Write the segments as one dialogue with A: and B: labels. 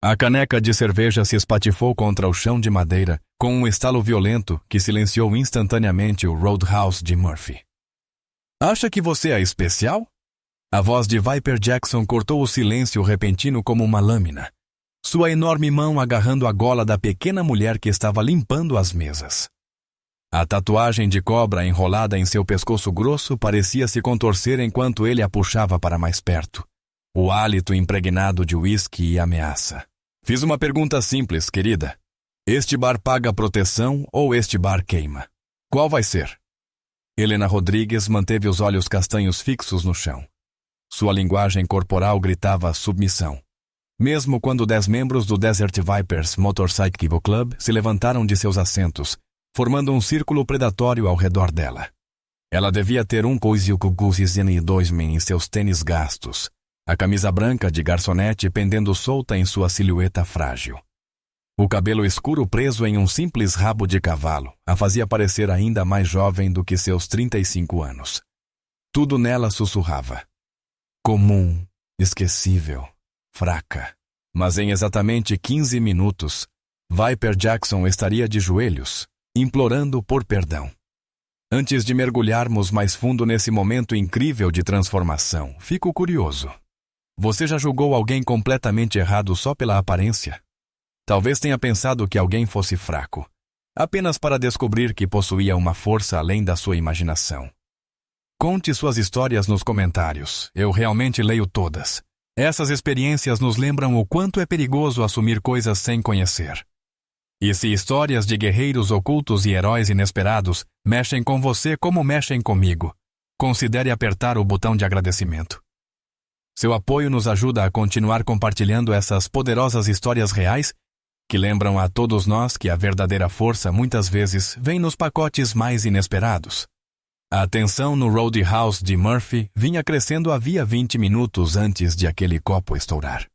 A: A caneca de cerveja se espatifou contra o chão de madeira com um estalo violento que silenciou instantaneamente o Roadhouse de Murphy. Acha que você é especial? A voz de Viper Jackson cortou o silêncio repentino como uma lâmina, sua enorme mão agarrando a gola da pequena mulher que estava limpando as mesas. A tatuagem de cobra enrolada em seu pescoço grosso parecia se contorcer enquanto ele a puxava para mais perto, o hálito impregnado de uísque e ameaça. Fiz uma pergunta simples, querida. Este bar paga proteção ou este bar queima? Qual vai ser? Helena Rodrigues manteve os olhos castanhos fixos no chão. Sua linguagem corporal gritava submissão. Mesmo quando 10 membros do Desert Vipers Motorcycle Club se levantaram de seus assentos, formando um círculo predatório ao redor dela. Ela devia ter um coisio-cucuzizene doismen em seus tênis gastos, a camisa branca de garçonete pendendo solta em sua silhueta frágil. O cabelo escuro preso em um simples rabo de cavalo a fazia parecer ainda mais jovem do que seus 35 anos. Tudo nela sussurrava. Comum, esquecível, fraca. Mas em exatamente 15 minutos, Viper Jackson estaria de joelhos, implorando por perdão. Antes de mergulharmos mais fundo nesse momento incrível de transformação, fico curioso. Você já julgou alguém completamente errado só pela aparência? Talvez tenha pensado que alguém fosse fraco, apenas para descobrir que possuía uma força além da sua imaginação. Conte suas histórias nos comentários, eu realmente leio todas. Essas experiências nos lembram o quanto é perigoso assumir coisas sem conhecer. E se histórias de guerreiros ocultos e heróis inesperados mexem com você como mexem comigo, considere apertar o botão de agradecimento. Seu apoio nos ajuda a continuar compartilhando essas poderosas histórias reais que lembram a todos nós que a verdadeira força muitas vezes vem nos pacotes mais inesperados. A tensão no Roadhouse de Murphy vinha crescendo havia 20 minutos antes de aquele copo estourar.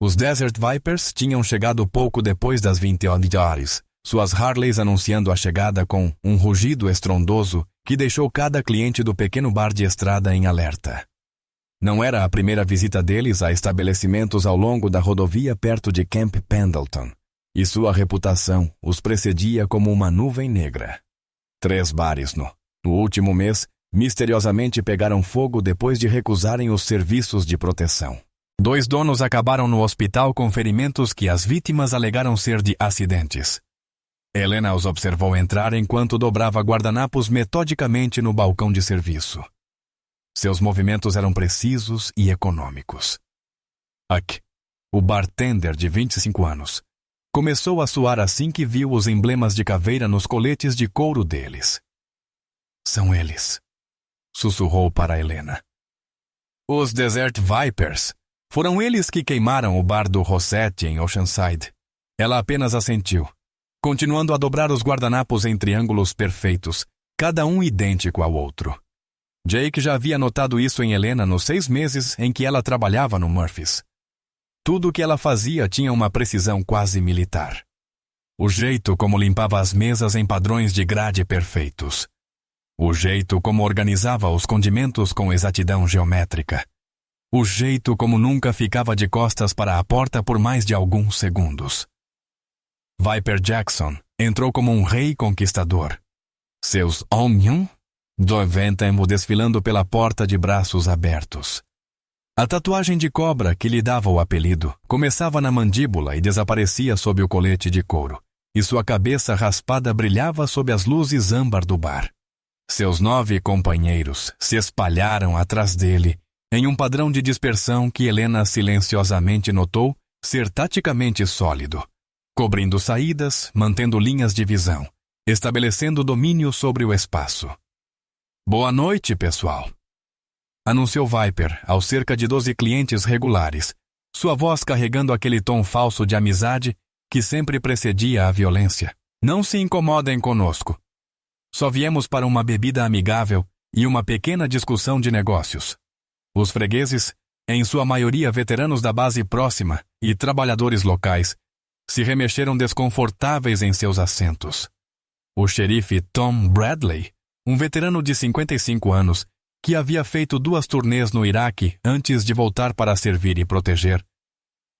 A: Os Desert Vipers tinham chegado pouco depois das 20 horas, suas Harleys anunciando a chegada com um rugido estrondoso que deixou cada cliente do pequeno bar de estrada em alerta. Não era a primeira visita deles a estabelecimentos ao longo da rodovia perto de Camp Pendleton, e sua reputação os precedia como uma nuvem negra. 3 bares no último mês, misteriosamente pegaram fogo depois de recusarem os serviços de proteção. 2 donos acabaram no hospital com ferimentos que as vítimas alegaram ser de acidentes. Helena os observou entrar enquanto dobrava guardanapos metodicamente no balcão de serviço. Seus movimentos eram precisos e econômicos. Huck, o bartender de 25 anos, começou a suar assim que viu os emblemas de caveira nos coletes de couro deles. São eles, sussurrou para Helena. Os Desert Vipers. Foram eles que queimaram o bar do Rossetti em Oceanside. Ela apenas assentiu, continuando a dobrar os guardanapos em triângulos perfeitos, cada um idêntico ao outro. Jake já havia notado isso em Helena nos 6 meses em que ela trabalhava no Murphys. Tudo o que ela fazia tinha uma precisão quase militar. O jeito como limpava as mesas em padrões de grade perfeitos. O jeito como organizava os condimentos com exatidão geométrica. O jeito como nunca ficava de costas para a porta por mais de alguns segundos. Viper Jackson entrou como um rei conquistador. Seus homens do Ventembo desfilando pela porta de braços abertos. A tatuagem de cobra que lhe dava o apelido começava na mandíbula e desaparecia sob o colete de couro, e sua cabeça raspada brilhava sob as luzes âmbar do bar. Seus 9 companheiros se espalharam atrás dele em um padrão de dispersão que Helena silenciosamente notou ser taticamente sólido, cobrindo saídas, mantendo linhas de visão, estabelecendo domínio sobre o espaço. Boa noite, pessoal, anunciou Viper aos cerca de 12 clientes regulares, sua voz carregando aquele tom falso de amizade que sempre precedia a violência. Não se incomodem conosco. Só viemos para uma bebida amigável e uma pequena discussão de negócios. Os fregueses, em sua maioria veteranos da base próxima e trabalhadores locais, se remexeram desconfortáveis em seus assentos. O xerife Tom Bradley, um veterano de 55 anos, que havia feito 2 turnês no Iraque antes de voltar para servir e proteger,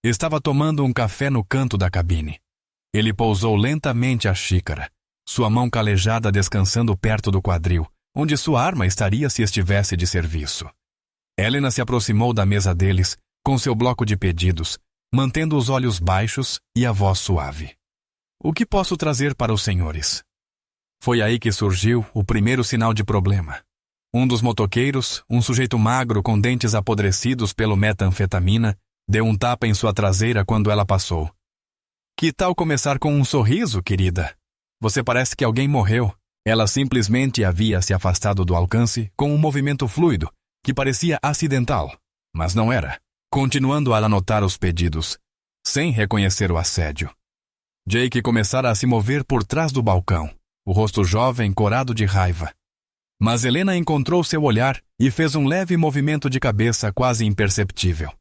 A: Estava tomando um café no canto da cabine. Ele pousou lentamente a xícara, sua mão calejada descansando perto do quadril, onde sua arma estaria se estivesse de serviço. Helena se aproximou da mesa deles, com seu bloco de pedidos, mantendo os olhos baixos e a voz suave. O que posso trazer para os senhores? Foi aí que surgiu o primeiro sinal de problema. Um dos motoqueiros, um sujeito magro com dentes apodrecidos pelo metanfetamina, deu um tapa em sua traseira quando ela passou. Que tal começar com um sorriso, querida? Você parece que alguém morreu. Ela simplesmente havia se afastado do alcance com um movimento fluido, que parecia acidental, mas não era, continuando a anotar os pedidos, sem reconhecer o assédio. Jake começara a se mover por trás do balcão, o rosto jovem corado de raiva. Mas Helena encontrou seu olhar e fez um leve movimento de cabeça quase imperceptível.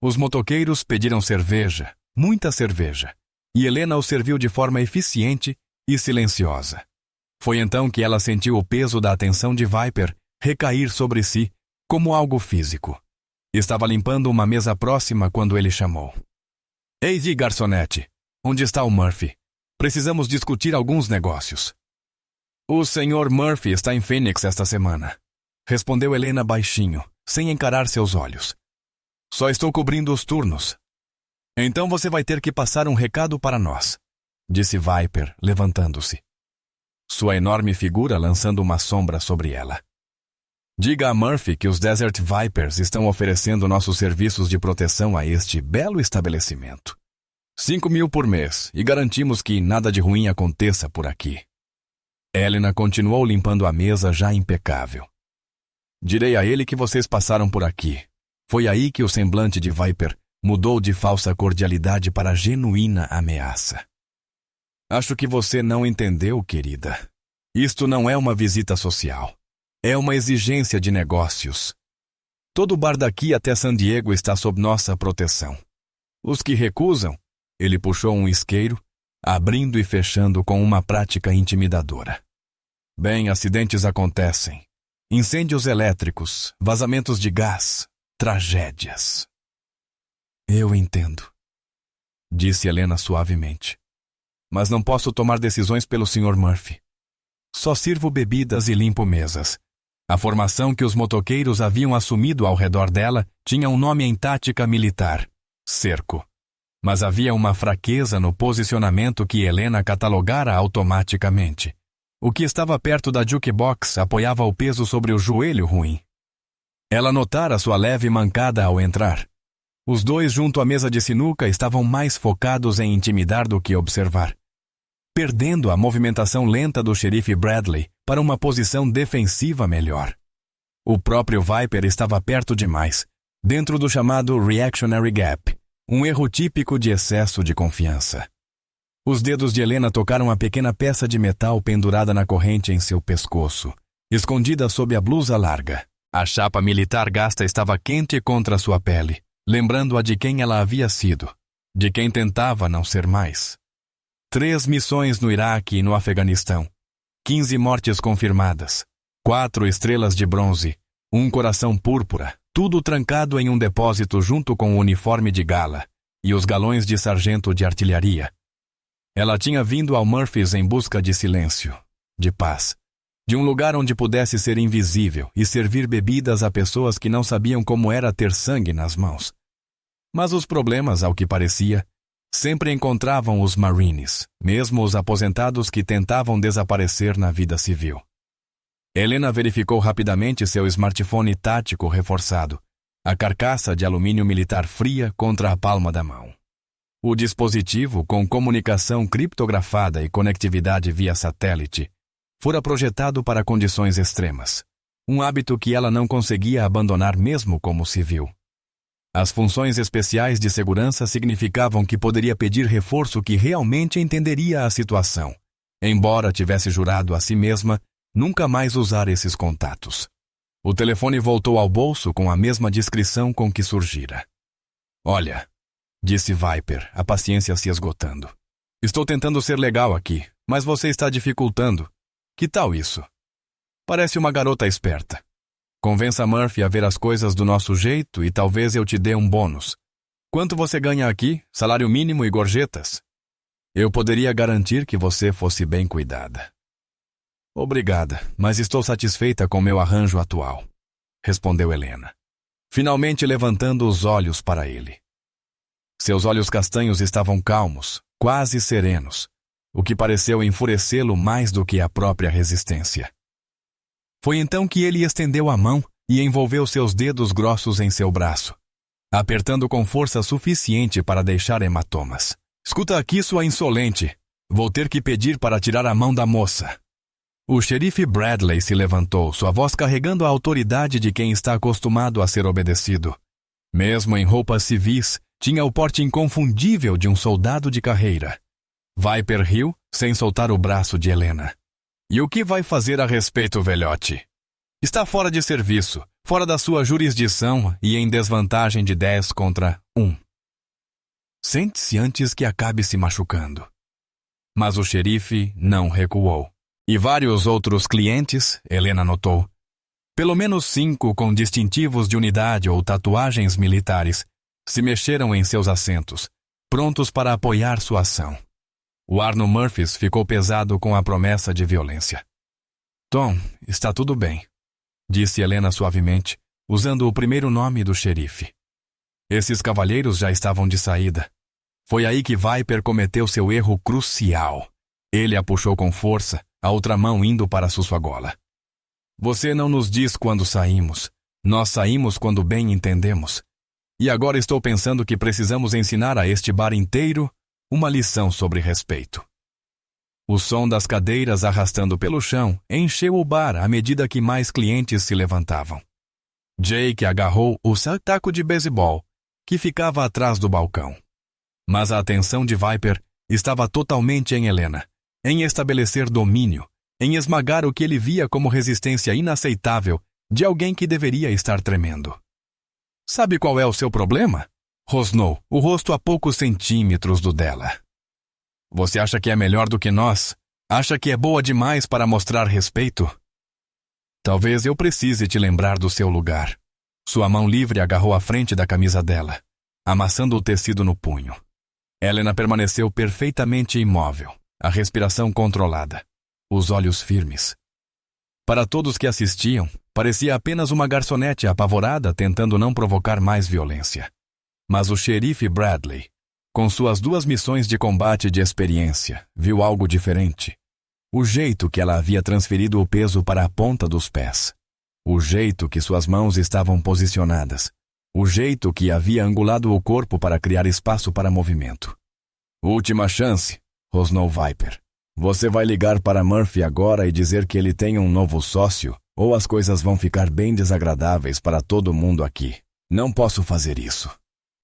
A: Os motoqueiros pediram cerveja, muita cerveja, e Helena o serviu de forma eficiente e silenciosa. Foi então que ela sentiu o peso da atenção de Viper recair sobre si como algo físico. Estava limpando uma mesa próxima quando ele chamou. Ei, garçonete, onde está o Murphy? Precisamos discutir alguns negócios. O Sr. Murphy está em Phoenix esta semana, respondeu Helena baixinho, sem encarar seus olhos. Só estou cobrindo os turnos. Então você vai ter que passar um recado para nós, disse Viper, levantando-se. Sua enorme figura lançando uma sombra sobre ela. Diga a Murphy que os Desert Vipers estão oferecendo nossos serviços de proteção a este belo estabelecimento. 5.000 por mês, e garantimos que nada de ruim aconteça por aqui. Helena continuou limpando a mesa já impecável. Direi a ele que vocês passaram por aqui. Foi aí que o semblante de Viper mudou de falsa cordialidade para genuína ameaça. Acho que você não entendeu, querida. Isto não é uma visita social. É uma exigência de negócios. Todo o bar daqui até San Diego está sob nossa proteção. Os que recusam, ele puxou um isqueiro, abrindo e fechando com uma prática intimidadora. Bem, acidentes acontecem. Incêndios elétricos, vazamentos de gás, tragédias. Eu entendo, disse Helena suavemente. Mas não posso tomar decisões pelo Sr. Murphy. Só sirvo bebidas e limpo mesas. A formação que os motoqueiros haviam assumido ao redor dela tinha um nome em tática militar, cerco. Mas havia uma fraqueza no posicionamento que Helena catalogara automaticamente. O que estava perto da jukebox apoiava o peso sobre o joelho ruim. Ela notara sua leve mancada ao entrar. Os dois junto à mesa de sinuca estavam mais focados em intimidar do que observar, perdendo a movimentação lenta do xerife Bradley para uma posição defensiva melhor. O próprio Viper estava perto demais, dentro do chamado reactionary gap, um erro típico de excesso de confiança. Os dedos de Helena tocaram a pequena peça de metal pendurada na corrente em seu pescoço, escondida sob a blusa larga. A chapa militar gasta estava quente contra sua pele, lembrando-a de quem ela havia sido, de quem tentava não ser mais. 3 missões no Iraque e no Afeganistão, 15 mortes confirmadas, 4 estrelas de bronze, 1 coração púrpura, tudo trancado em um depósito junto com o uniforme de gala e os galões de sargento de artilharia. Ela tinha vindo ao Murphy's em busca de silêncio, de paz, de um lugar onde pudesse ser invisível e servir bebidas a pessoas que não sabiam como era ter sangue nas mãos. Mas os problemas, ao que parecia, sempre encontravam os Marines, mesmo os aposentados que tentavam desaparecer na vida civil. Helena verificou rapidamente seu smartphone tático reforçado, a carcaça de alumínio militar fria contra a palma da mão. O dispositivo, com comunicação criptografada e conectividade via satélite, fora projetado para condições extremas, um hábito que ela não conseguia abandonar mesmo como civil. As funções especiais de segurança significavam que poderia pedir reforço que realmente entenderia a situação, embora tivesse jurado a si mesma nunca mais usar esses contatos. O telefone voltou ao bolso com a mesma discrição com que surgira. Olha, disse Viper, a paciência se esgotando. Estou tentando ser legal aqui, mas você está dificultando. Que tal isso? Parece uma garota esperta. Convença Murphy a ver as coisas do nosso jeito e talvez eu te dê um bônus. Quanto você ganha aqui? Salário mínimo e gorjetas? Eu poderia garantir que você fosse bem cuidada. Obrigada, mas estou satisfeita com meu arranjo atual, respondeu Helena, finalmente levantando os olhos para ele. Seus olhos castanhos estavam calmos, quase serenos, o que pareceu enfurecê-lo mais do que a própria resistência. Foi então que ele estendeu a mão e envolveu seus dedos grossos em seu braço, apertando com força suficiente para deixar hematomas. Escuta aqui, sua insolente. Vou ter que pedir para tirar a mão da moça. O xerife Bradley se levantou, sua voz carregando a autoridade de quem está acostumado a ser obedecido. Mesmo em roupas civis, tinha o porte inconfundível de um soldado de carreira. Viper riu, sem soltar o braço de Helena. E o que vai fazer a respeito, velhote? Está fora de serviço, fora da sua jurisdição e em desvantagem de 10 contra 1. Sente-se antes que acabe se machucando. Mas o xerife não recuou. E vários outros clientes, Helena notou, pelo menos 5 com distintivos de unidade ou tatuagens militares, se mexeram em seus assentos, prontos para apoiar sua ação. O ar no Murphys ficou pesado com a promessa de violência. Tom, está tudo bem, disse Helena suavemente, usando o primeiro nome do xerife. Esses cavalheiros já estavam de saída. Foi aí que Viper cometeu seu erro crucial. Ele a puxou com força, a outra mão indo para sua gola. Você não nos diz quando saímos. Nós saímos quando bem entendemos. E agora estou pensando que precisamos ensinar a este bar inteiro uma lição sobre respeito. O som das cadeiras arrastando pelo chão encheu o bar à medida que mais clientes se levantavam. Jake agarrou o taco de beisebol, que ficava atrás do balcão. Mas a atenção de Viper estava totalmente em Helena, em estabelecer domínio, em esmagar o que ele via como resistência inaceitável de alguém que deveria estar tremendo. Sabe qual é o seu problema? Rosnou, o rosto a poucos centímetros do dela. Você acha que é melhor do que nós? Acha que é boa demais para mostrar respeito? Talvez eu precise te lembrar do seu lugar. Sua mão livre agarrou a frente da camisa dela, amassando o tecido no punho. Helena permaneceu perfeitamente imóvel, a respiração controlada, os olhos firmes. Para todos que assistiam, parecia apenas uma garçonete apavorada tentando não provocar mais violência. Mas o xerife Bradley, com suas 2 missões de combate de experiência, viu algo diferente. O jeito que ela havia transferido o peso para a ponta dos pés. O jeito que suas mãos estavam posicionadas. O jeito que havia angulado o corpo para criar espaço para movimento. Última chance, rosnou Viper. Você vai ligar para Murphy agora e dizer que ele tem um novo sócio, ou as coisas vão ficar bem desagradáveis para todo mundo aqui. Não posso fazer isso,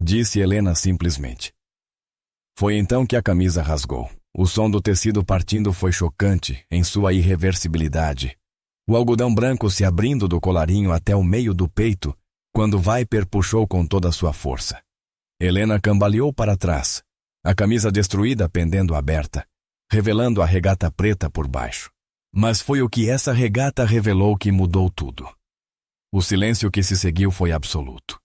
A: disse Helena simplesmente. Foi então que a camisa rasgou. O som do tecido partindo foi chocante em sua irreversibilidade. O algodão branco se abrindo do colarinho até o meio do peito, quando Viper puxou com toda a sua força. Helena cambaleou para trás, a camisa destruída pendendo aberta, revelando a regata preta por baixo. Mas foi o que essa regata revelou que mudou tudo. O silêncio que se seguiu foi absoluto.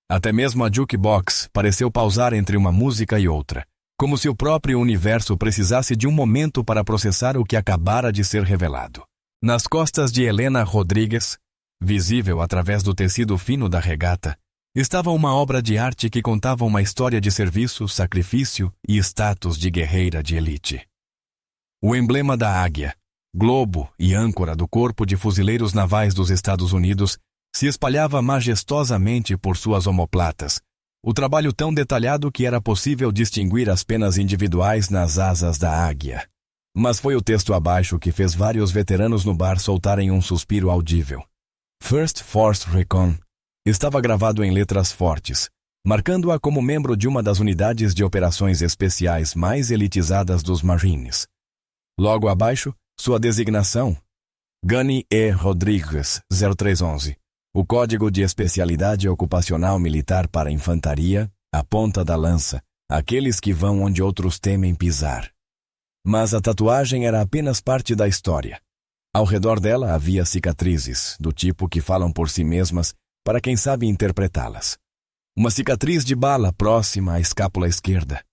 A: Até mesmo a jukebox pareceu pausar entre uma música e outra, como se o próprio universo precisasse de um momento para processar o que acabara de ser revelado. Nas costas de Helena Rodrigues, visível através do tecido fino da regata, estava uma obra de arte que contava uma história de serviço, sacrifício e status de guerreira de elite. O emblema da águia, globo e âncora do Corpo de Fuzileiros Navais dos Estados Unidos se espalhava majestosamente por suas omoplatas, o trabalho tão detalhado que era possível distinguir as penas individuais nas asas da águia. Mas foi o texto abaixo que fez vários veteranos no bar soltarem um suspiro audível. First Force Recon estava gravado em letras fortes, marcando-a como membro de uma das unidades de operações especiais mais elitizadas dos Marines. Logo abaixo, sua designação, Gunny E. Rodrigues, 0311, o Código de Especialidade Ocupacional Militar para Infantaria, a ponta da lança, aqueles que vão onde outros temem pisar. Mas a tatuagem era apenas parte da história. Ao redor dela havia cicatrizes, do tipo que falam por si mesmas para quem sabe interpretá-las. Uma cicatriz de bala próxima à escápula esquerda.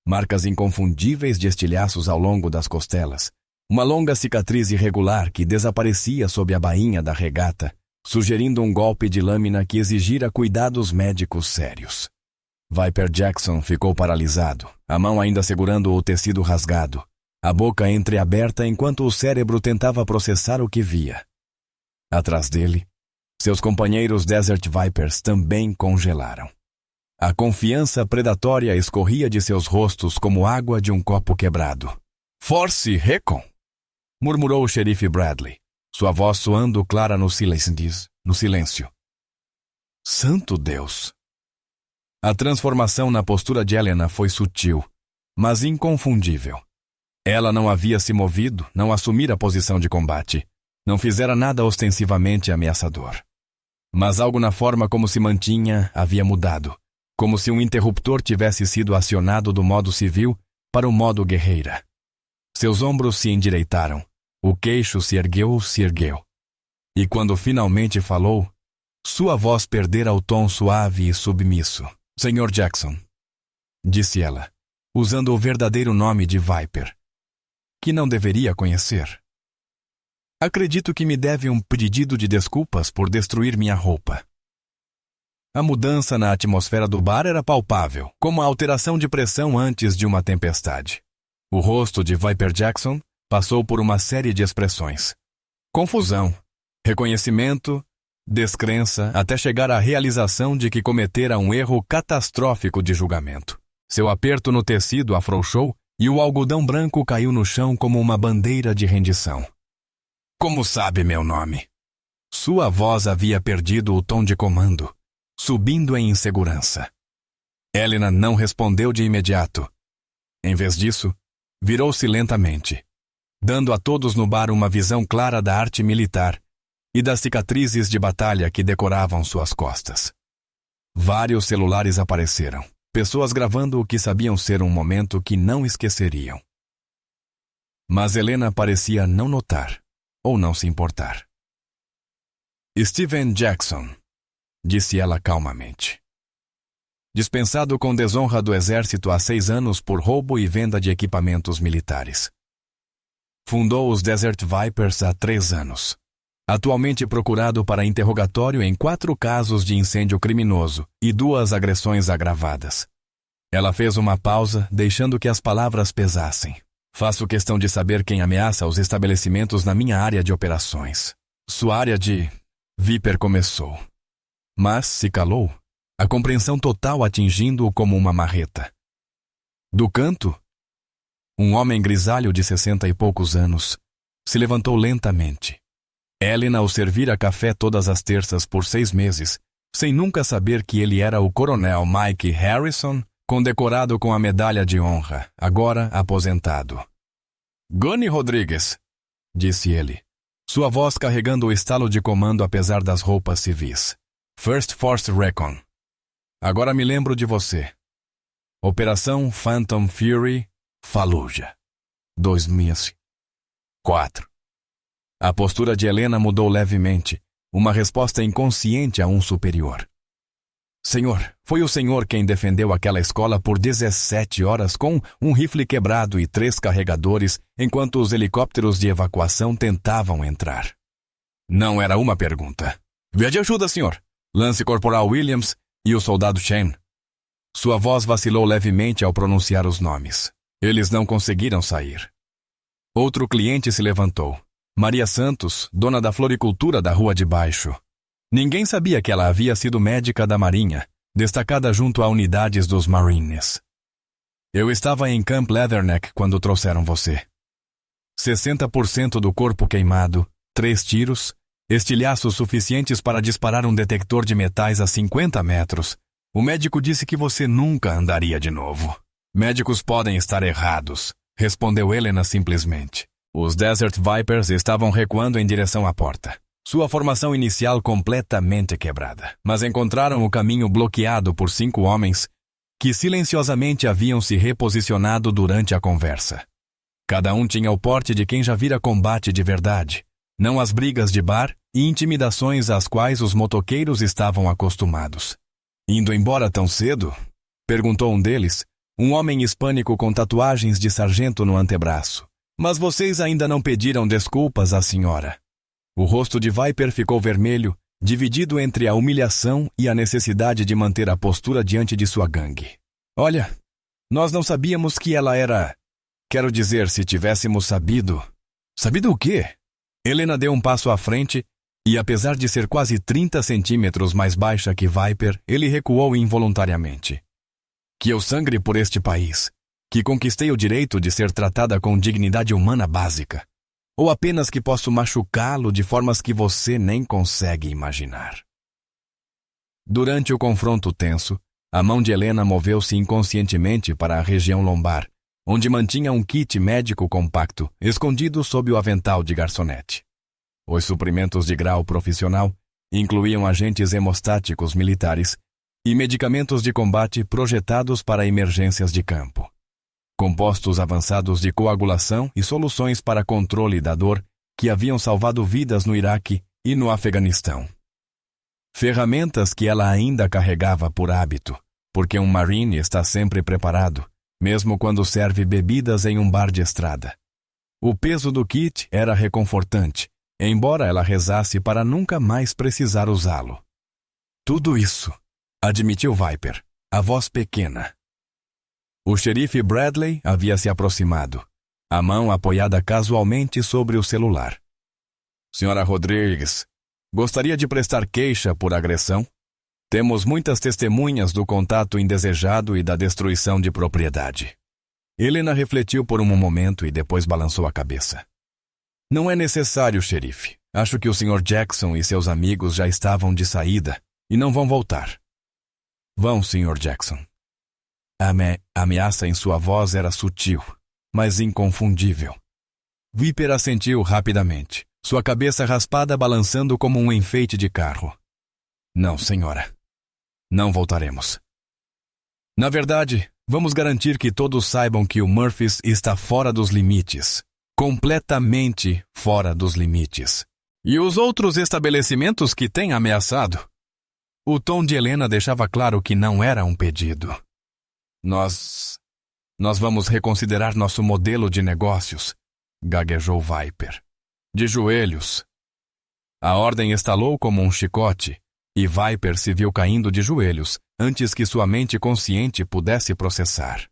A: Marcas inconfundíveis de estilhaços ao longo das costelas. Uma longa cicatriz irregular que desaparecia sob a bainha da regata, sugerindo um golpe de lâmina que exigira cuidados médicos sérios. Viper Jackson ficou paralisado, a mão ainda segurando o tecido rasgado, a boca entreaberta enquanto o cérebro tentava processar o que via. Atrás dele, seus companheiros Desert Vipers também congelaram. A confiança predatória escorria de seus rostos como água de um copo quebrado. "Force Recon!" murmurou o xerife Bradley, sua voz soando clara no silêncio. Santo Deus! A transformação na postura de Helena foi sutil, mas inconfundível. Ela não havia se movido, não assumira posição de combate, não fizera nada ostensivamente ameaçador. Mas algo na forma como se mantinha havia mudado, como se um interruptor tivesse sido acionado do modo civil para o modo guerreira. Seus ombros se endireitaram, o queixo se ergueu. E quando finalmente falou, sua voz perdera o tom suave e submisso. "Sr. Jackson", disse ela, usando o verdadeiro nome de Viper, que não deveria conhecer. "Acredito que me deve um pedido de desculpas por destruir minha roupa." A mudança na atmosfera do bar era palpável, como a alteração de pressão antes de uma tempestade. O rosto de Viper Jackson passou por uma série de expressões. Confusão, reconhecimento, descrença, até chegar à realização de que cometera um erro catastrófico de julgamento. Seu aperto no tecido afrouxou e o algodão branco caiu no chão como uma bandeira de rendição. "Como sabe meu nome?" Sua voz havia perdido o tom de comando, subindo em insegurança. Helena não respondeu de imediato. Em vez disso, virou-se lentamente, dando a todos no bar uma visão clara da arte militar e das cicatrizes de batalha que decoravam suas costas. Vários celulares apareceram, pessoas gravando o que sabiam ser um momento que não esqueceriam. Mas Helena parecia não notar, ou não se importar. "Steven Jackson", disse ela calmamente. Dispensado com desonra do exército há 6 anos por roubo e venda de equipamentos militares. Fundou os Desert Vipers há 3 anos. Atualmente procurado para interrogatório em 4 casos de incêndio criminoso e 2 agressões agravadas. Ela fez uma pausa, deixando que as palavras pesassem. "Faço questão de saber quem ameaça os estabelecimentos na minha área de operações." Sua área de... Viper começou. Mas se calou, a compreensão total atingindo-o como uma marreta. Do canto, um homem grisalho de 60 e poucos anos se levantou lentamente. Helena o servira café todas as terças por 6 meses, sem nunca saber que ele era o coronel Mike Harrison, condecorado com a medalha de honra, agora aposentado. "Gunny Rodrigues", disse ele, sua voz carregando o estalo de comando apesar das roupas civis. "First Force Recon. Agora me lembro de você. Operação Phantom Fury, Fallujah. 2004. A postura de Helena mudou levemente, uma resposta inconsciente a um superior. "Senhor, foi o senhor quem defendeu aquela escola por 17 horas com um rifle quebrado e 3 carregadores enquanto os helicópteros de evacuação tentavam entrar." Não era uma pergunta. "Vê de ajuda, senhor. Lance Corporal Williams e o soldado Chen." Sua voz vacilou levemente ao pronunciar os nomes. Eles não conseguiram sair. Outro cliente se levantou. Maria Santos, dona da floricultura da Rua de Baixo. Ninguém sabia que ela havia sido médica da Marinha, destacada junto a unidades dos Marines. "Eu estava em Camp Leatherneck quando trouxeram você. 60% do corpo queimado, 3 tiros, estilhaços suficientes para disparar um detector de metais a 50 metros. O médico disse que você nunca andaria de novo." "Médicos podem estar errados", respondeu Helena simplesmente. Os Desert Vipers estavam recuando em direção à porta. Sua formação inicial completamente quebrada. Mas encontraram o caminho bloqueado por 5 homens que silenciosamente haviam se reposicionado durante a conversa. Cada um tinha o porte de quem já vira combate de verdade, não as brigas de bar e intimidações às quais os motoqueiros estavam acostumados. Indo embora tão cedo? Perguntou um deles, um homem hispânico com tatuagens de sargento no antebraço. Mas vocês ainda não pediram desculpas à senhora. O rosto de Viper ficou vermelho, dividido entre a humilhação e a necessidade de manter a postura diante de sua gangue. Olha, nós não sabíamos que ela era... Quero dizer, se tivéssemos sabido... Sabido o quê? Helena deu um passo à frente e, apesar de ser quase 30 centímetros mais baixa que Viper, ele recuou involuntariamente. Que eu sangre por este país, que conquistei o direito de ser tratada com dignidade humana básica, ou apenas que posso machucá-lo de formas que você nem consegue imaginar. Durante o confronto tenso, a mão de Helena moveu-se inconscientemente para a região lombar, onde mantinha um kit médico compacto, escondido sob o avental de garçonete. Os suprimentos de grau profissional incluíam agentes hemostáticos militares e medicamentos de combate projetados para emergências de campo, compostos avançados de coagulação e soluções para controle da dor que haviam salvado vidas no Iraque e no Afeganistão. Ferramentas que ela ainda carregava por hábito, porque um Marine está sempre preparado, mesmo quando serve bebidas em um bar de estrada. O peso do kit era reconfortante, embora ela rezasse para nunca mais precisar usá-lo. Tudo isso, admitiu Viper, a voz pequena. O xerife Bradley havia se aproximado, a mão apoiada casualmente sobre o celular. Senhora Rodrigues, gostaria de prestar queixa por agressão? Temos muitas testemunhas do contato indesejado e da destruição de propriedade. Helena refletiu por um momento e depois balançou a cabeça. Não é necessário, xerife. Acho que o Sr. Jackson e seus amigos já estavam de saída e não vão voltar. Vão, Sr. Jackson. A ameaça em sua voz era sutil, mas inconfundível. Viper assentiu rapidamente, sua cabeça raspada balançando como um enfeite de carro. Não, senhora. Não voltaremos. Na verdade, vamos garantir que todos saibam que o Murphys está fora dos limites. Completamente fora dos limites. E os outros estabelecimentos que têm ameaçado? O tom de Helena deixava claro que não era um pedido. Nós vamos reconsiderar nosso modelo de negócios, gaguejou Viper. De joelhos. A ordem estalou como um chicote, e Viper se viu caindo de joelhos antes que sua mente consciente pudesse processar.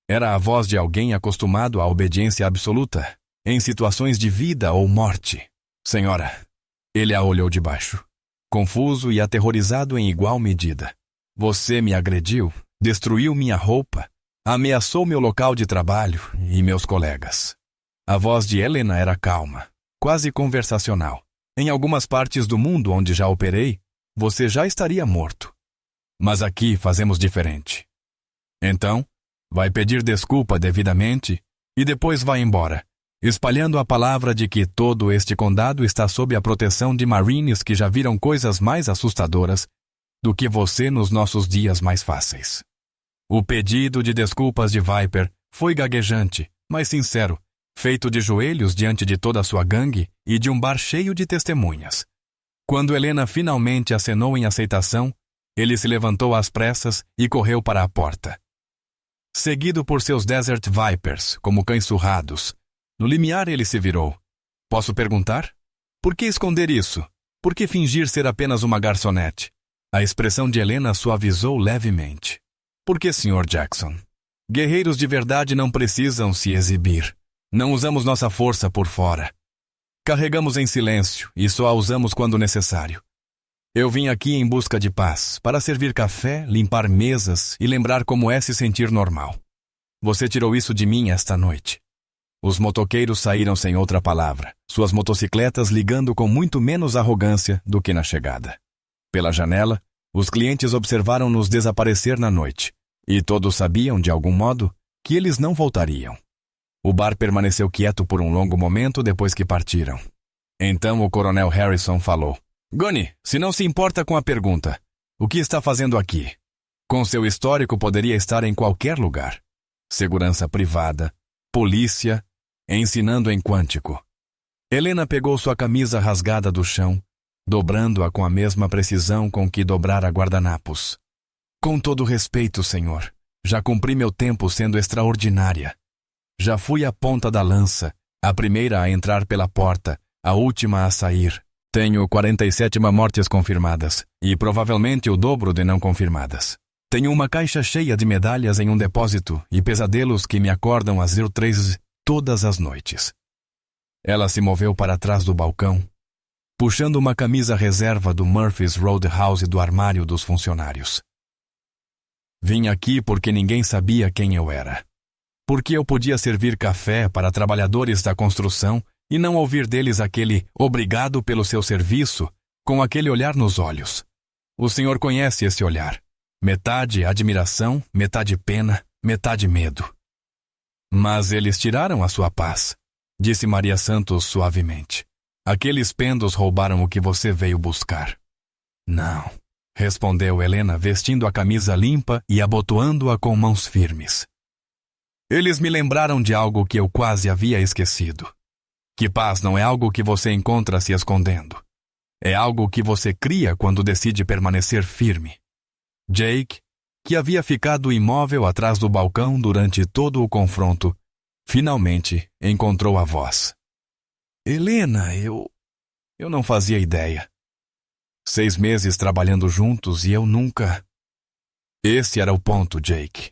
A: Era a voz de alguém acostumado à obediência absoluta, em situações de vida ou morte. Senhora, ele a olhou de baixo, confuso e aterrorizado em igual medida. Você me agrediu, destruiu minha roupa, ameaçou meu local de trabalho e meus colegas. A voz de Helena era calma, quase conversacional. Em algumas partes do mundo onde já operei, você já estaria morto. Mas aqui fazemos diferente. Então, vai pedir desculpa devidamente e depois vai embora, espalhando a palavra de que todo este condado está sob a proteção de Marines que já viram coisas mais assustadoras do que você nos nossos dias mais fáceis. O pedido de desculpas de Viper foi gaguejante, mas sincero, feito de joelhos diante de toda a sua gangue e de um bar cheio de testemunhas. Quando Helena finalmente acenou em aceitação, ele se levantou às pressas e correu para a porta. Seguido por seus Desert Vipers, como cães surrados, no limiar ele se virou. Posso perguntar? Por que esconder isso? Por que fingir ser apenas uma garçonete? A expressão de Helena suavizou levemente. Por que, Sr. Jackson? Guerreiros de verdade não precisam se exibir. Não usamos nossa força por fora. Carregamos em silêncio e só a usamos quando necessário. Eu vim aqui em busca de paz, para servir café, limpar mesas e lembrar como é se sentir normal. Você tirou isso de mim esta noite. Os motoqueiros saíram sem outra palavra, suas motocicletas ligando com muito menos arrogância do que na chegada. Pela janela, os clientes observaram-nos desaparecer na noite, e todos sabiam, de algum modo, que eles não voltariam. O bar permaneceu quieto por um longo momento depois que partiram. Então o coronel Harrison falou. Gunny, se não se importa com a pergunta, o que está fazendo aqui? Com seu histórico poderia estar em qualquer lugar. Segurança privada, polícia, ensinando em quântico. Helena pegou sua camisa rasgada do chão, dobrando-a com a mesma precisão com que dobrara guardanapos. Com todo respeito, senhor, já cumpri meu tempo sendo extraordinária. Já fui a ponta da lança, a primeira a entrar pela porta, a última a sair. Tenho 47 mortes confirmadas, e provavelmente o dobro de não confirmadas. Tenho uma caixa cheia de medalhas em um depósito e pesadelos que me acordam às 03 todas as noites. Ela se moveu para trás do balcão, puxando uma camisa reserva do Murphy's Roadhouse do armário dos funcionários. Vim aqui porque ninguém sabia quem eu era. Porque eu podia servir café para trabalhadores da construção e não ouvir deles aquele "obrigado pelo seu serviço" com aquele olhar nos olhos. O senhor conhece esse olhar. Metade admiração, metade pena, metade medo. Mas eles tiraram a sua paz, disse Maria Santos suavemente. Aqueles pendos roubaram o que você veio buscar. Não, respondeu Helena, vestindo a camisa limpa e abotoando-a com mãos firmes. Eles me lembraram de algo que eu quase havia esquecido. Que paz não é algo que você encontra se escondendo. É algo que você cria quando decide permanecer firme. Jake, que havia ficado imóvel atrás do balcão durante todo o confronto, finalmente encontrou a voz. Helena, eu não fazia ideia. 6 meses trabalhando juntos e eu nunca... Esse era o ponto, Jake.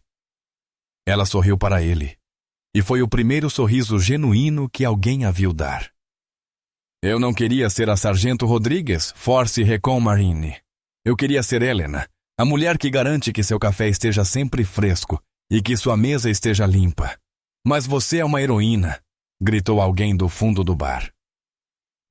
A: Ela sorriu para ele. E foi o primeiro sorriso genuíno que alguém a viu dar. Eu não queria ser a Sargento Rodrigues, Force Recon Marine. Eu queria ser Helena, a mulher que garante que seu café esteja sempre fresco e que sua mesa esteja limpa. Mas você é uma heroína, gritou alguém do fundo do bar.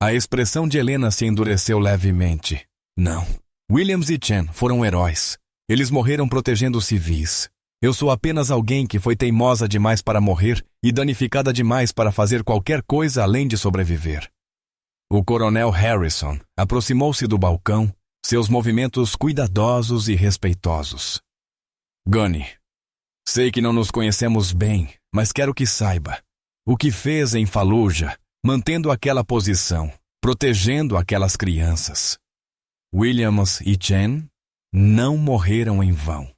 A: A expressão de Helena se endureceu levemente. Não, Williams e Chen foram heróis. Eles morreram protegendo os civis. Eu sou apenas alguém que foi teimosa demais para morrer e danificada demais para fazer qualquer coisa além de sobreviver. O coronel Harrison aproximou-se do balcão, seus movimentos cuidadosos e respeitosos. Gunny, sei que não nos conhecemos bem, mas quero que saiba. O que fez em Fallujah, mantendo aquela posição, protegendo aquelas crianças. Williams e Chen não morreram em vão.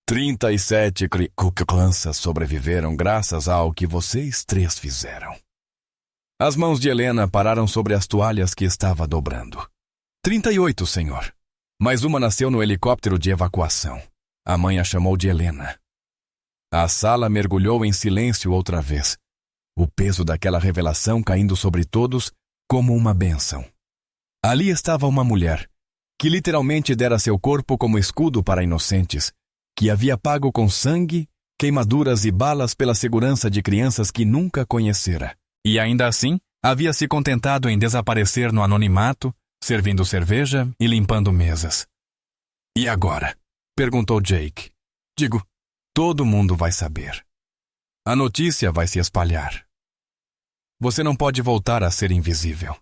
A: 37 crianças sobreviveram graças ao que vocês 3 fizeram. As mãos de Helena pararam sobre as toalhas que estava dobrando. 38, senhor. Mais uma nasceu no helicóptero de evacuação. A mãe a chamou de Helena. A sala mergulhou em silêncio outra vez, o peso daquela revelação caindo sobre todos como uma bênção. Ali estava uma mulher, que literalmente dera seu corpo como escudo para inocentes, que havia pago com sangue, queimaduras e balas pela segurança de crianças que nunca conhecera. E ainda assim, havia se contentado em desaparecer no anonimato, servindo cerveja e limpando mesas. E agora? Perguntou Jake. Digo, todo mundo vai saber. A notícia vai se espalhar. Você não pode voltar a ser invisível.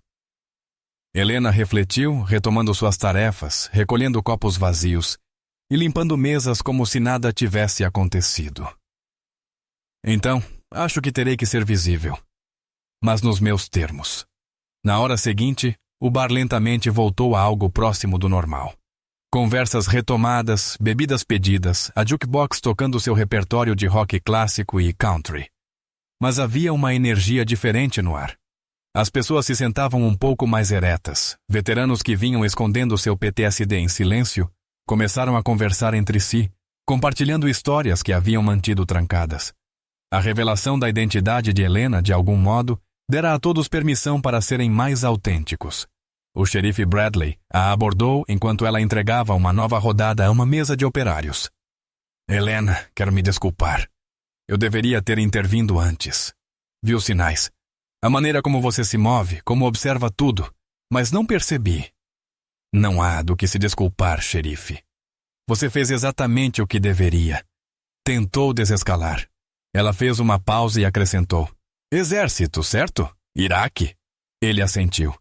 A: Helena refletiu, retomando suas tarefas, recolhendo copos vazios e limpando mesas como se nada tivesse acontecido. Então, acho que terei que ser visível. Mas nos meus termos. Na hora seguinte, o bar lentamente voltou a algo próximo do normal. Conversas retomadas, bebidas pedidas, a jukebox tocando seu repertório de rock clássico e country. Mas havia uma energia diferente no ar. As pessoas se sentavam um pouco mais eretas. Veteranos que vinham escondendo seu PTSD em silêncio começaram a conversar entre si, compartilhando histórias que haviam mantido trancadas. A revelação da identidade de Helena, de algum modo, dera a todos permissão para serem mais autênticos. O xerife Bradley a abordou enquanto ela entregava uma nova rodada a uma mesa de operários. Helena, quero me desculpar. Eu deveria ter intervindo antes. Vi os sinais. A maneira como você se move, como observa tudo, mas não percebi. Não há do que se desculpar, xerife. Você fez exatamente o que deveria. Tentou desescalar. Ela fez uma pausa e acrescentou. Exército, certo? Iraque? Ele assentiu.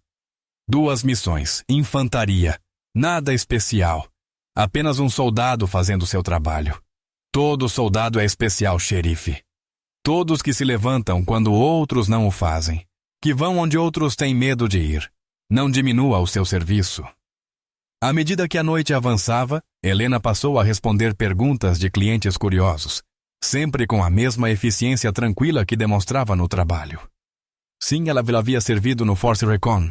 A: 2 missões, infantaria, nada especial. Apenas um soldado fazendo seu trabalho. Todo soldado é especial, xerife. Todos que se levantam quando outros não o fazem. Que vão onde outros têm medo de ir. Não diminua o seu serviço. À medida que a noite avançava, Helena passou a responder perguntas de clientes curiosos, sempre com a mesma eficiência tranquila que demonstrava no trabalho. Sim, ela havia servido no Force Recon.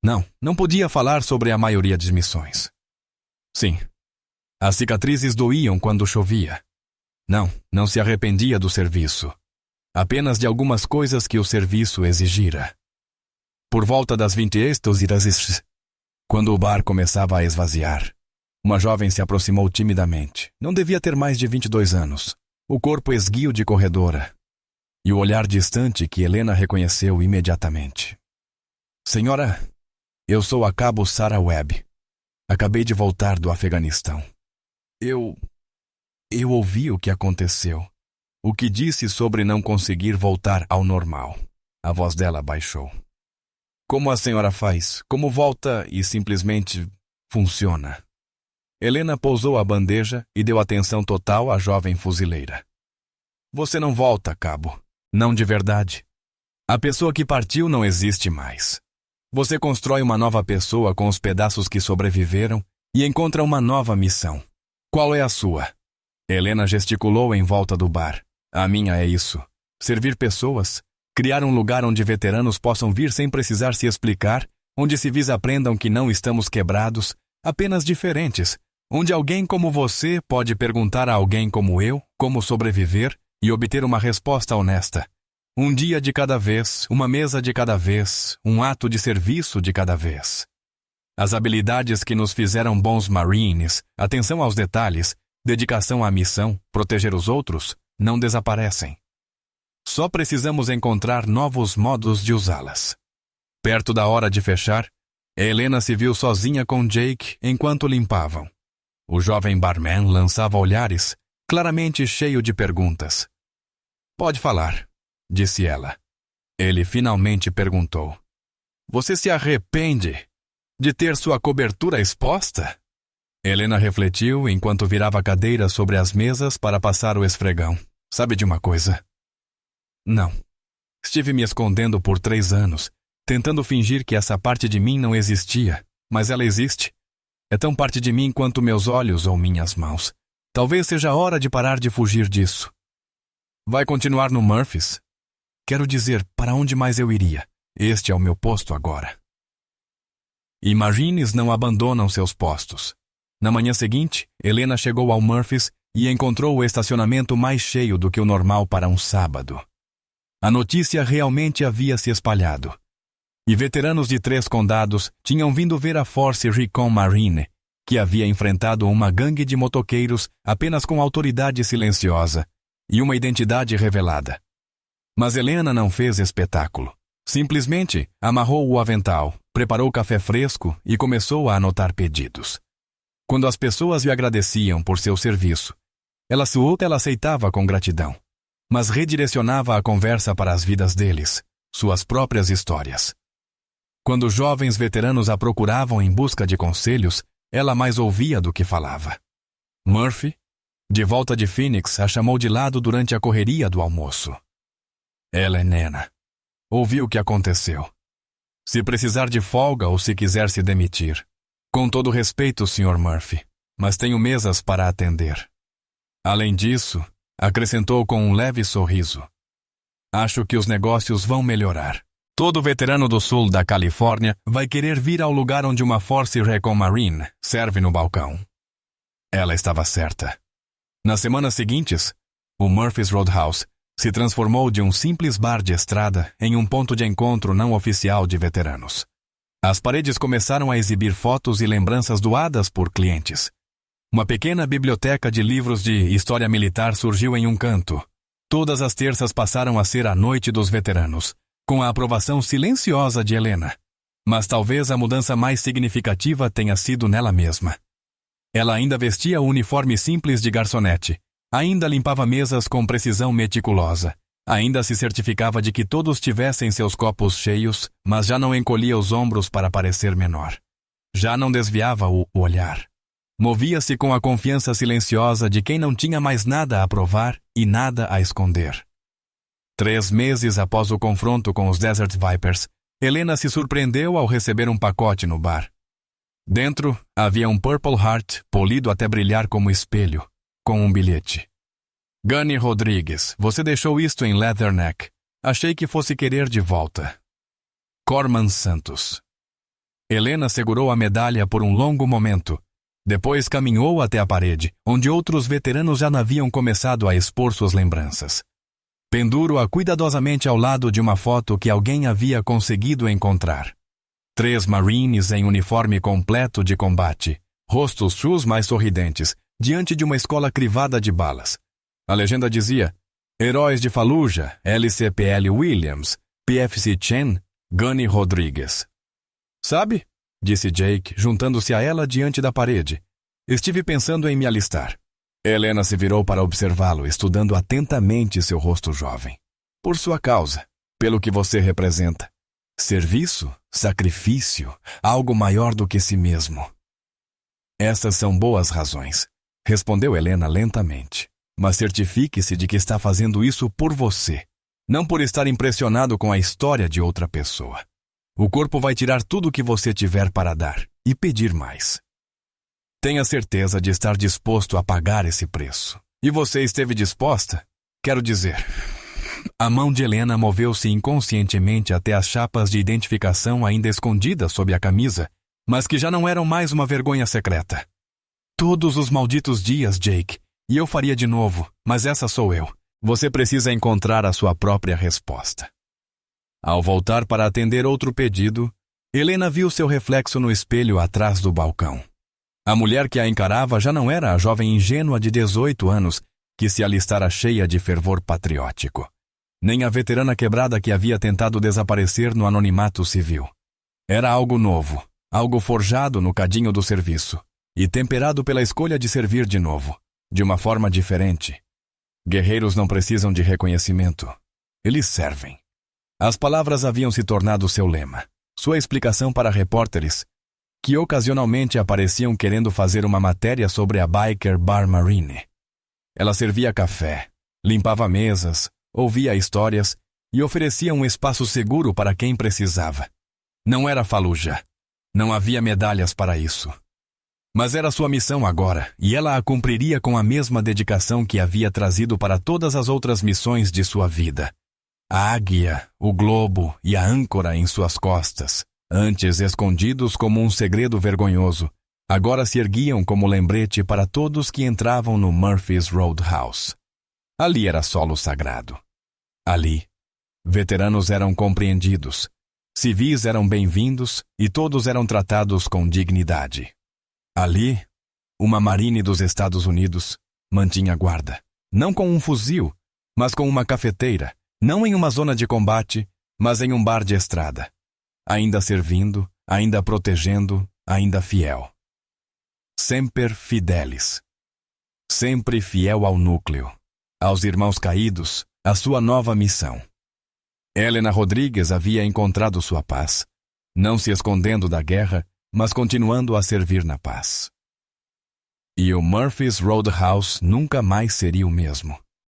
A: Não podia falar sobre a maioria das missões. Sim, as cicatrizes doíam quando chovia. Não se arrependia do serviço. Apenas de algumas coisas que o serviço exigira. Por volta das 20h, quando o bar começava a esvaziar, uma jovem se aproximou timidamente. Não devia ter mais de 22 anos. O corpo esguio de corredora. E o olhar distante que Helena reconheceu imediatamente. Senhora, eu sou a cabo Sarah Webb. Acabei de voltar do Afeganistão. Eu ouvi o que aconteceu. O que disse sobre não conseguir voltar ao normal. A voz dela baixou. Como a senhora faz? Como volta e simplesmente funciona? Helena pousou a bandeja e deu atenção total à jovem fuzileira. Você não volta, cabo. Não de verdade. A pessoa que partiu não existe mais. Você constrói uma nova pessoa com os pedaços que sobreviveram e encontra uma nova missão. Qual é a sua? Helena gesticulou em volta do bar. A minha é isso. Servir pessoas. Criar um lugar onde veteranos possam vir sem precisar se explicar, onde civis aprendam que não estamos quebrados, apenas diferentes, onde alguém como você pode perguntar a alguém como eu como sobreviver e obter uma resposta honesta. Um dia de cada vez, uma mesa de cada vez, um ato de serviço de cada vez. As habilidades que nos fizeram bons Marines, atenção aos detalhes, dedicação à missão, proteger os outros, não desaparecem. Só precisamos encontrar novos modos de usá-las. Perto da hora de fechar, Helena se viu sozinha com Jake enquanto limpavam. O jovem barman lançava olhares, claramente cheio de perguntas. Pode falar, disse ela. Ele finalmente perguntou. Você se arrepende de ter sua cobertura exposta? Helena refletiu enquanto virava a cadeira sobre as mesas para passar o esfregão. Sabe de uma coisa? Não. Estive me escondendo por 3 anos, tentando fingir que essa parte de mim não existia, mas ela existe. É tão parte de mim quanto meus olhos ou minhas mãos. Talvez seja a hora de parar de fugir disso. Vai continuar no Murphys? Quero dizer, para onde mais eu iria? Este é o meu posto agora. E Marines não abandonam seus postos. Na manhã seguinte, Helena chegou ao Murphys e encontrou o estacionamento mais cheio do que o normal para um sábado. A notícia realmente havia se espalhado. E veteranos de 3 condados tinham vindo ver a Force Recon Marine, que havia enfrentado uma gangue de motoqueiros apenas com autoridade silenciosa e uma identidade revelada. Mas Helena não fez espetáculo. Simplesmente amarrou o avental, preparou café fresco e começou a anotar pedidos. Quando as pessoas lhe agradeciam por seu serviço, ela aceitava com gratidão, mas redirecionava a conversa para as vidas deles, suas próprias histórias. Quando jovens veteranos a procuravam em busca de conselhos, ela mais ouvia do que falava. Murphy, de volta de Phoenix, a chamou de lado durante a correria do almoço. Helena, ouvi o que aconteceu. Se precisar de folga ou se quiser se demitir. Com todo respeito, Sr. Murphy, mas tenho mesas para atender. Além disso, acrescentou com um leve sorriso. Acho que os negócios vão melhorar. Todo veterano do sul da Califórnia vai querer vir ao lugar onde uma Force Recon Marine serve no balcão. Ela estava certa. Nas semanas seguintes, o Murphys Roadhouse se transformou de um simples bar de estrada em um ponto de encontro não oficial de veteranos. As paredes começaram a exibir fotos e lembranças doadas por clientes. Uma pequena biblioteca de livros de história militar surgiu em um canto. Todas as terças passaram a ser a Noite dos Veteranos, com a aprovação silenciosa de Helena. Mas talvez a mudança mais significativa tenha sido nela mesma. Ela ainda vestia o uniforme simples de garçonete, ainda limpava mesas com precisão meticulosa, ainda se certificava de que todos tivessem seus copos cheios, mas já não encolhia os ombros para parecer menor. Já não desviava o olhar. Movia-se com a confiança silenciosa de quem não tinha mais nada a provar e nada a esconder. 3 meses após o confronto com os Desert Vipers, Helena se surpreendeu ao receber um pacote no bar. Dentro havia um Purple Heart polido até brilhar como espelho, com um bilhete. Gunny Rodrigues, você deixou isto em Leatherneck. Achei que fosse querer de volta. Corman Santos. Helena segurou a medalha por um longo momento. Depois caminhou até a parede, onde outros veteranos já haviam começado a expor suas lembranças. Penduro-a cuidadosamente ao lado de uma foto que alguém havia conseguido encontrar. 3 Marines em uniforme completo de combate, rostos chus mais sorridentes, diante de uma escola crivada de balas. A legenda dizia: Heróis de Fallujah, LCPL Williams, PFC Chen, Gunny Rodrigues. Sabe? Disse Jake, juntando-se a ela diante da parede. Estive pensando em me alistar. Helena se virou para observá-lo, estudando atentamente seu rosto jovem. Por sua causa, pelo que você representa. Serviço, sacrifício, algo maior do que si mesmo. Essas são boas razões, respondeu Helena lentamente. Mas certifique-se de que está fazendo isso por você, não por estar impressionado com a história de outra pessoa. O corpo vai tirar tudo o que você tiver para dar e pedir mais. Tenha certeza de estar disposto a pagar esse preço. E você esteve disposta? Quero dizer... A mão de Helena moveu-se inconscientemente até as chapas de identificação ainda escondidas sob a camisa, mas que já não eram mais uma vergonha secreta. Todos os malditos dias, Jake, e eu faria de novo, mas essa sou eu. Você precisa encontrar a sua própria resposta. Ao voltar para atender outro pedido, Helena viu seu reflexo no espelho atrás do balcão. A mulher que a encarava já não era a jovem ingênua de 18 anos que se alistara cheia de fervor patriótico, nem a veterana quebrada que havia tentado desaparecer no anonimato civil. Era algo novo, algo forjado no cadinho do serviço, e temperado pela escolha de servir de novo, de uma forma diferente. Guerreiros não precisam de reconhecimento. Eles servem. As palavras haviam se tornado seu lema, sua explicação para repórteres, que ocasionalmente apareciam querendo fazer uma matéria sobre a Biker Bar Marine. Ela servia café, limpava mesas, ouvia histórias e oferecia um espaço seguro para quem precisava. Não era Fallujah. Não havia medalhas para isso. Mas era sua missão agora, e ela a cumpriria com a mesma dedicação que havia trazido para todas as outras missões de sua vida. A águia, o globo e a âncora em suas costas, antes escondidos como um segredo vergonhoso, agora se erguiam como lembrete para todos que entravam no Murphy's Roadhouse. Ali era solo sagrado. Ali, veteranos eram compreendidos, civis eram bem-vindos e todos eram tratados com dignidade. Ali, uma Marine dos Estados Unidos mantinha guarda, não com um fuzil, mas com uma cafeteira, não em uma zona de combate, mas em um bar de estrada. Ainda servindo, ainda protegendo, ainda fiel. Semper fidelis. Sempre fiel ao núcleo, aos irmãos caídos, à sua nova missão. Helena Rodrigues havia encontrado sua paz, não se escondendo da guerra, mas continuando a servir na paz. E o Murphy's Roadhouse nunca mais seria o mesmo.